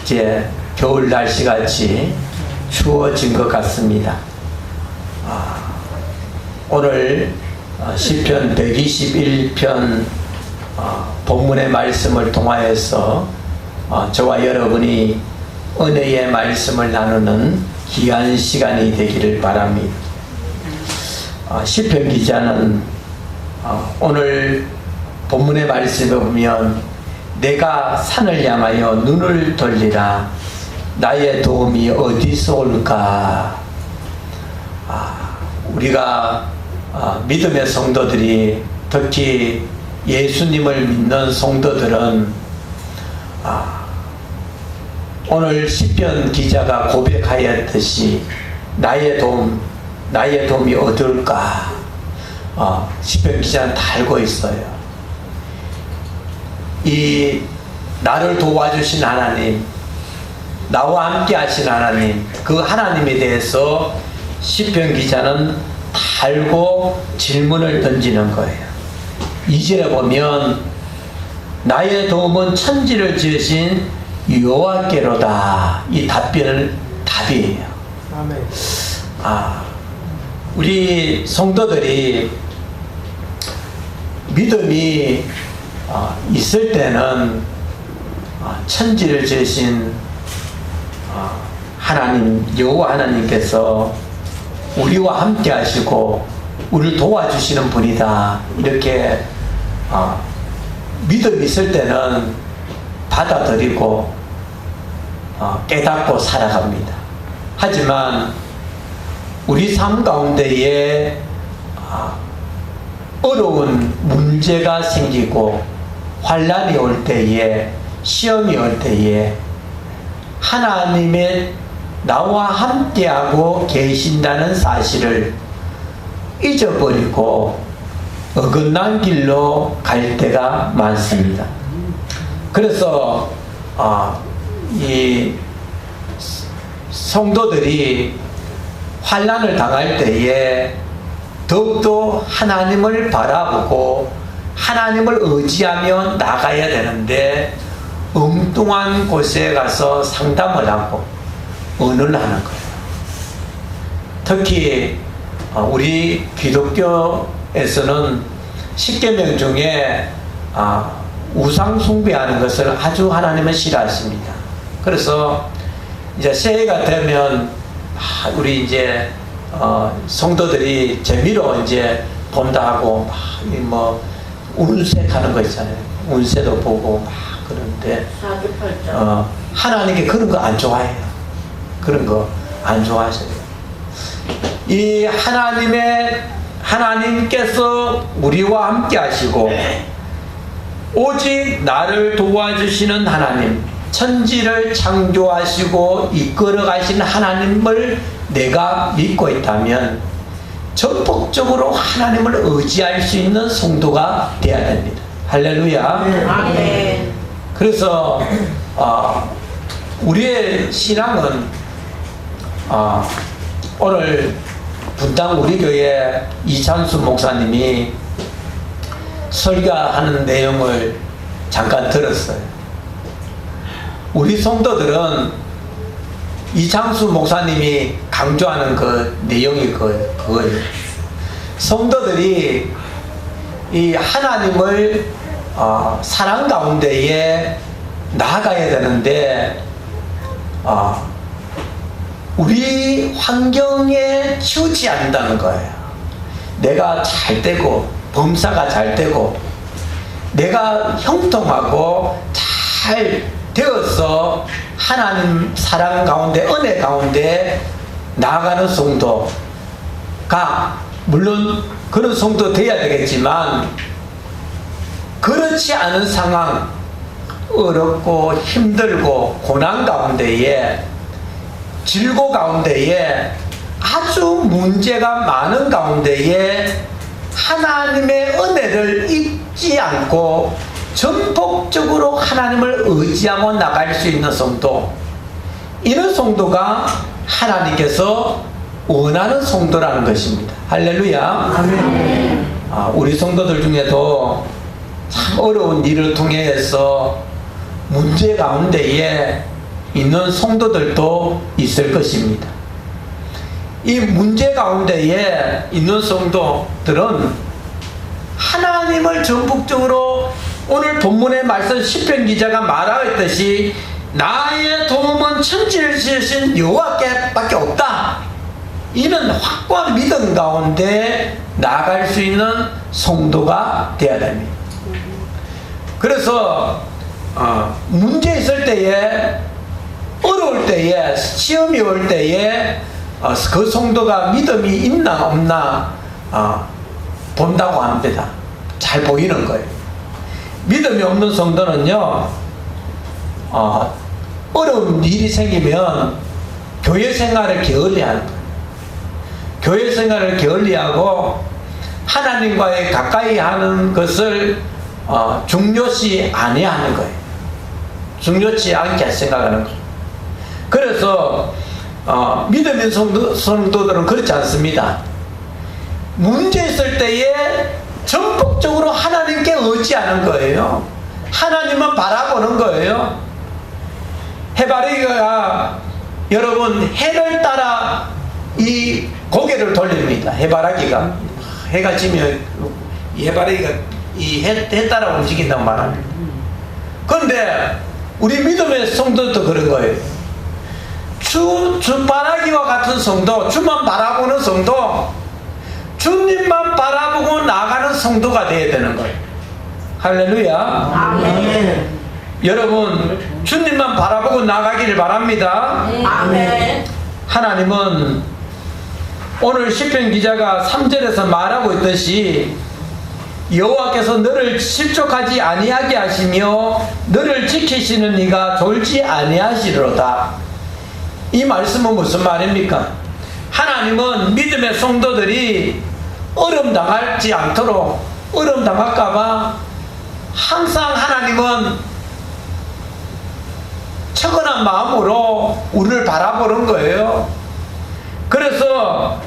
이제 겨울 날씨같이 추워진 것 같습니다. 오늘 시편 121편 본문의 말씀을 통하여서 저와 여러분이 은혜의 말씀을 나누는 귀한 시간이 되기를 바랍니다. 시편 기자는 오늘 본문의 말씀에 보면 내가 산을 향하여 눈을 돌리라 나의 도움이 어디서 올까. 우리가 믿음의 성도들이, 특히 예수님을 믿는 성도들은 오늘 시편 기자가 고백하였듯이 나의 도움이 어디올까. 시편 기자는 다 알고 있어요. 이 나를 도와주신 하나님, 나와 함께 하신 하나님, 그 하나님에 대해서 시편 기자는 다 알고 질문을 던지는 거예요. 2절에 보면 나의 도움은 천지를 지으신 여호와께로다. 이 답이에요. 아멘. 우리 성도들이 믿음이 있을 때는 천지를 지으신 하나님, 여호와 하나님께서 우리와 함께 하시고 우리를 도와주시는 분이다, 이렇게 믿음이 있을 때는 받아들이고 깨닫고 살아갑니다. 하지만 우리 삶 가운데에 어려운 문제가 생기고 환난이 올 때에, 시험이 올 때에 하나님의 나와 함께하고 계신다는 사실을 잊어버리고 어긋난 길로 갈 때가 많습니다. 그래서 이 성도들이 환난을 당할 때에 더욱더 하나님을 바라보고 하나님을 의지하며 나가야 되는데 엉뚱한 곳에 가서 상담을 하고 의논을 하는 거예요. 특히 우리 기독교에서는 십계명 중에 우상 숭배하는 것을 아주 하나님은 싫어하십니다. 그래서 이제 새해가 되면 우리 이제 성도들이 재미로 이제 본다 하고 뭐 운세하는 거 있잖아요. 운세도 보고 막 그런데 하나님께 그런 거 안 좋아해요. 그런 거 안 좋아하셔요. 이 하나님께서 우리와 함께 하시고 오직 나를 도와주시는 하나님, 천지를 창조하시고 이끌어 가시는 하나님을 내가 믿고 있다면 전폭적으로 하나님을 의지할 수 있는 성도가 되어야 됩니다. 할렐루야. 아멘. 그래서 우리의 신앙은 오늘 분당 우리 교회 이찬수 목사님이 설교하는 내용을 잠깐 들었어요. 우리 성도들은 이창수 목사님이 강조하는 그 내용이 그거예요. 성도들이 이 하나님을 사랑 가운데에 나아가야 되는데 우리 환경에 치우지 않는다는 거예요. 내가 잘 되고 범사가 잘 되고 내가 형통하고 잘 되어서 하나님 사랑 가운데, 은혜 가운데 나아가는 성도가, 물론 그런 성도 되어야 되겠지만 그렇지 않은 상황, 어렵고 힘들고 고난 가운데에, 질고 가운데에, 아주 문제가 많은 가운데에 하나님의 은혜를 잊지 않고 전폭적으로 하나님을 의지하고 나갈 수 있는 성도, 이런 성도가 하나님께서 원하는 성도라는 것입니다. 할렐루야. 아멘. 우리 성도들 중에도 참 어려운 일을 통해서 문제 가운데에 있는 성도들도 있을 것입니다. 이 문제 가운데에 있는 성도들은 하나님을 전폭적으로 오늘 본문의 말씀 시편 기자가 말하였듯이 나의 도움은 천지를 지으신 여호와께 밖에 없다. 이는 확고한 믿음 가운데 나아갈 수 있는 성도가 되어야 됩니다. 그래서 문제 있을 때에, 어려울 때에, 시험이 올 때에 그 성도가 믿음이 있나 없나 본다고 합니다. 잘 보이는 거예요. 믿음이 없는 성도는요, 어려운 일이 생기면 교회 생활을 게을리하는 거예요. 교회 생활을 게을리하고 하나님과의 가까이 하는 것을 중요시 아니하는 거예요. 중요치 않게 생각하는 거예요. 그래서 믿음 있는 성도들은 그렇지 않습니다. 문제 있을 때에 전폭적으로 하나님께 의지하는 거예요. 하나님만 바라보는 거예요. 해바라기가 여러분 해를 따라 이 고개를 돌립니다. 해바라기가 해가 지면 이 해바라기가 이 해 따라 움직인다고 말합니다. 그런데 우리 믿음의 성도도 그런 거예요. 주바라기와 같은 성도, 주만 바라보는 성도, 주님만 바라보고 나가는 성도가 되어야 되는 거예요. 할렐루야. 아멘. 여러분 주님만 바라보고 나가기를 바랍니다. 아멘. 하나님은 오늘 시편 기자가 3절에서 말하고 있듯이 여호와께서 너를 실족하지 아니하게 하시며 너를 지키시는 이가 졸지 아니하시리로다. 이 말씀은 무슨 말입니까? 하나님은 믿음의 성도들이 어려움 당하지 않도록, 어려움 당할까봐 항상 하나님은 처근한 마음으로 우리를 바라보는 거예요. 그래서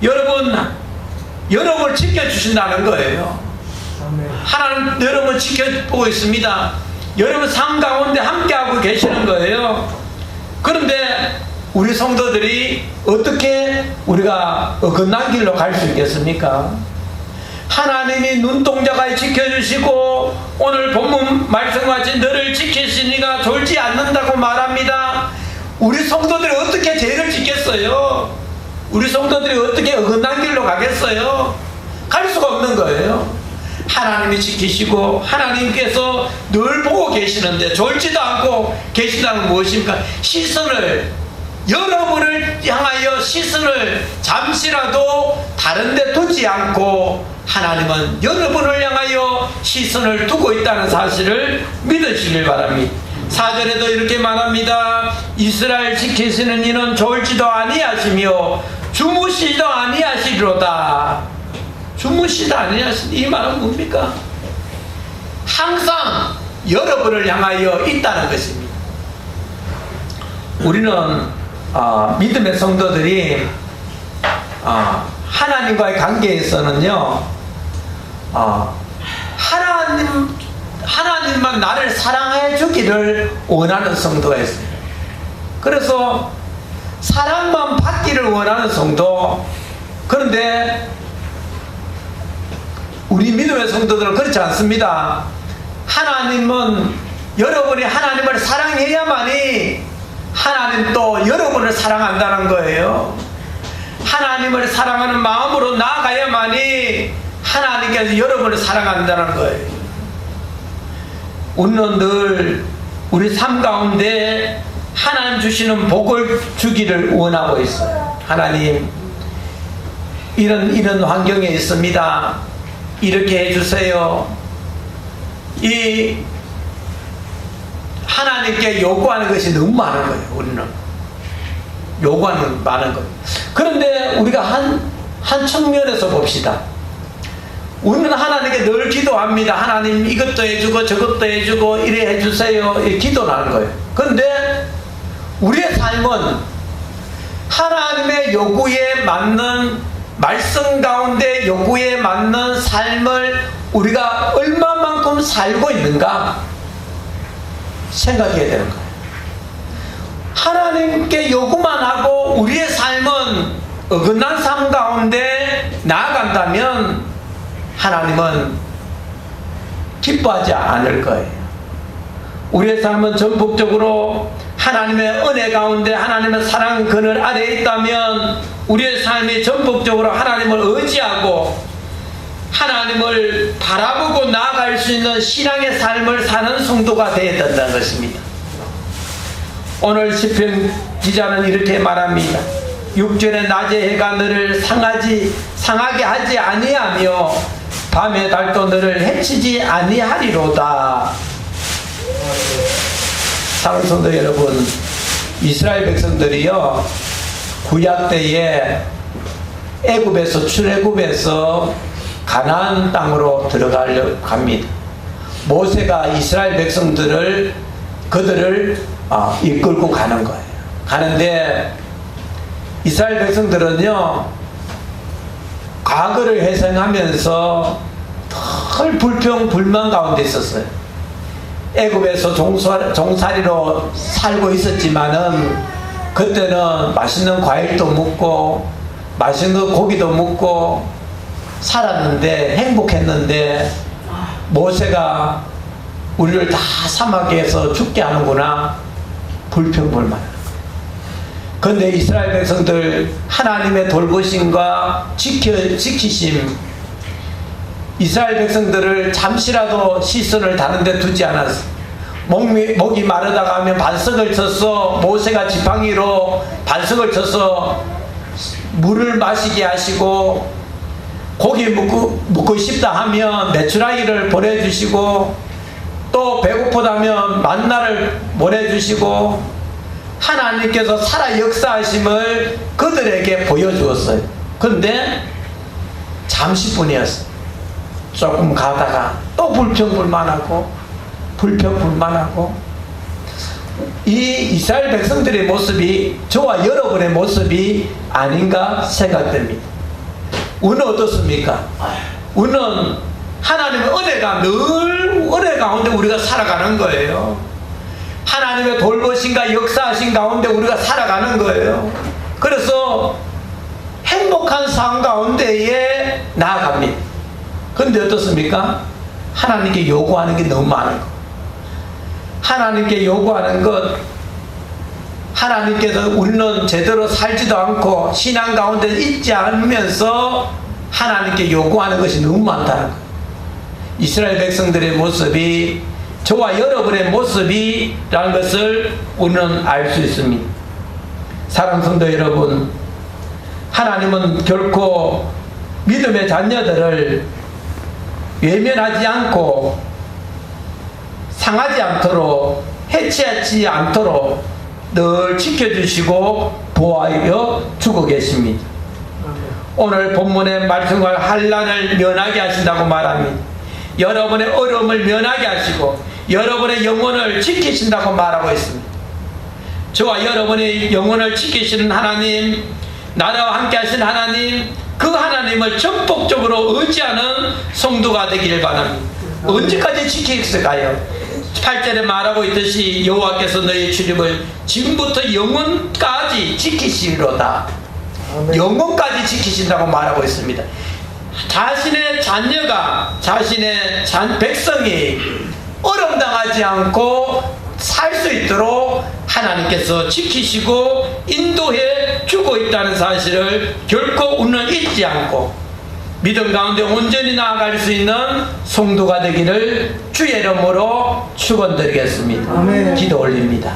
여러분을 지켜주신다는 거예요. 하나님 여러분을 지켜보고 있습니다. 여러분 삶 가운데 함께하고 계시는 거예요. 그런데 우리 성도들이 어떻게 우리가 어긋난 길로 갈 수 있겠습니까? 하나님이 눈동자가 지켜주시고 오늘 본문 말씀같이 너를 지키시니가 졸지 않는다고 말합니다. 우리 성도들이 어떻게 죄를 짓겠어요? 우리 성도들이 어떻게 어긋난 길로 가겠어요? 갈 수가 없는 거예요. 하나님이 지키시고 하나님께서 늘 보고 계시는데 졸지도 않고 계시다는 무엇입니까? 시선을, 여러분을 향하여 시선을 잠시라도 다른 데 두지 않고 하나님은 여러분을 향하여 시선을 두고 있다는 사실을 믿으시길 바랍니다. 4절에도 이렇게 말합니다. 이스라엘 지키시는 이는 졸지도 아니하시며 주무시지도 아니하시리로다. 주무시지도 아니하시니 이 말은 뭡니까? 항상 여러분을 향하여 있다는 것입니다. 우리는 믿음의 성도들이 하나님과의 관계에서는요, 하나님만 나를 사랑해 주기를 원하는 성도가 있어요. 그래서 사랑만 받기를 원하는 성도. 그런데 우리 믿음의 성도들은 그렇지 않습니다. 하나님은 여러분이 하나님을 사랑해야만이 하나님도 여러분을 사랑한다는 거예요. 하나님을 사랑하는 마음으로 나아가야만이 하나님께서 여러분을 사랑한다는 거예요. 우리는 늘 우리 삶 가운데 하나님 주시는 복을 주기를 원하고 있어요. 하나님, 이런 환경에 있습니다. 이렇게 해주세요. 이 하나님께 요구하는 것이 너무 많은 거예요. 우리는 요구하는 많은 거예요. 그런데 우리가 한 측면에서 봅시다. 우리는 하나님께 늘 기도합니다. 하나님 이것도 해주고 저것도 해주고 이래 해주세요. 이 기도를 하는 거예요. 그런데 우리의 삶은 하나님의 요구에 맞는, 말씀 가운데 요구에 맞는 삶을 우리가 얼마만큼 살고 있는가 생각해야 되는 거예요. 하나님께 요구만 하고 우리의 삶은 어긋난 삶 가운데 나아간다면 하나님은 기뻐하지 않을 거예요. 우리의 삶은 전폭적으로 하나님의 은혜 가운데 하나님의 사랑 그늘 아래에 있다면 우리의 삶이 전폭적으로 하나님을 의지하고 하나님을 바라보고 나아갈 수 있는 신앙의 삶을 사는 성도가 되어야 된다는 것입니다. 오늘 시편 기자는 이렇게 말합니다. 6절에 낮에 해가 너를 상하게 하지 아니하며 밤에 달도 너를 해치지 아니하리로다. 사랑하는 성도 여러분, 이스라엘 백성들이요 구약 때에 애굽에서 출애굽해서 가나안 땅으로 들어가려 합니다. 모세가 이스라엘 백성들을 그들을 이끌고 가는 거예요. 가는데 이스라엘 백성들은요 과거를 회상하면서 늘 불평 불만 가운데 있었어요. 애굽에서 종살이로 살고 있었지만은 그때는 맛있는 과일도 먹고 맛있는 고기도 먹고 살았는데 행복했는데 모세가 우리를 다 사막에서 죽게 하는구나 불평불만. 그런데 이스라엘 백성들 하나님의 돌보심과 지키심, 이스라엘 백성들을 잠시라도 시선을 다른 데 두지 않았어. 목이 마르다가 하면 반석을 쳐서 모세가 지팡이로 반석을 쳐서 물을 마시게 하시고, 고기 먹고 싶다 하면 메추라기를 보내주시고, 또 배고프다면 만나를 보내주시고, 하나님께서 살아 역사하심을 그들에게 보여주었어요. 그런데 잠시뿐이었어요. 조금 가다가 또 불평불만하고 이 이스라엘 백성들의 모습이 저와 여러분의 모습이 아닌가 생각됩니다. 우리는 어떻습니까? 우리는 하나님의 은혜가 늘 은혜 가운데 우리가 살아가는 거예요. 하나님의 돌보심과 역사하신 가운데 우리가 살아가는 거예요. 그래서 행복한 삶 가운데에 나아갑니다. 그런데 어떻습니까? 하나님께 요구하는 게 너무 많은 거. 하나님께 요구하는 것, 하나님께서 우리는 제대로 살지도 않고 신앙 가운데 있지 않으면서 하나님께 요구하는 것이 너무 많다는 거예요. 이스라엘 백성들의 모습이 저와 여러분의 모습이라는 것을 우리는 알 수 있습니다. 사랑하는 성도 여러분, 하나님은 결코 믿음의 자녀들을 외면하지 않고 상하지 않도록 해치하지 않도록 늘 지켜주시고 보호하여 주고 계십니다. 오늘 본문의 말씀과 환난을 면하게 하신다고 말합니다. 여러분의 어려움을 면하게 하시고 여러분의 영혼을 지키신다고 말하고 있습니다. 저와 여러분의 영혼을 지키시는 하나님, 나라와 함께 하신 하나님, 그 하나님을 전폭적으로 의지하는 성도가 되기를 바랍니다. 언제까지 지키실까요? 8절에 말하고 있듯이 여호와께서 너희 출입을 지금부터 영원까지 지키시리로다. 영원까지 지키신다고 말하고 있습니다. 자신의 자녀가, 자신의 백성이 어려움당하지 않고 살 수 있도록 하나님께서 지키시고 인도해 주고 있다는 사실을 결코 우리는 잊지 않고 믿음 가운데 온전히 나아갈 수 있는 성도가 되기를 주의 이름으로 축원드리겠습니다. 아멘. 기도 올립니다.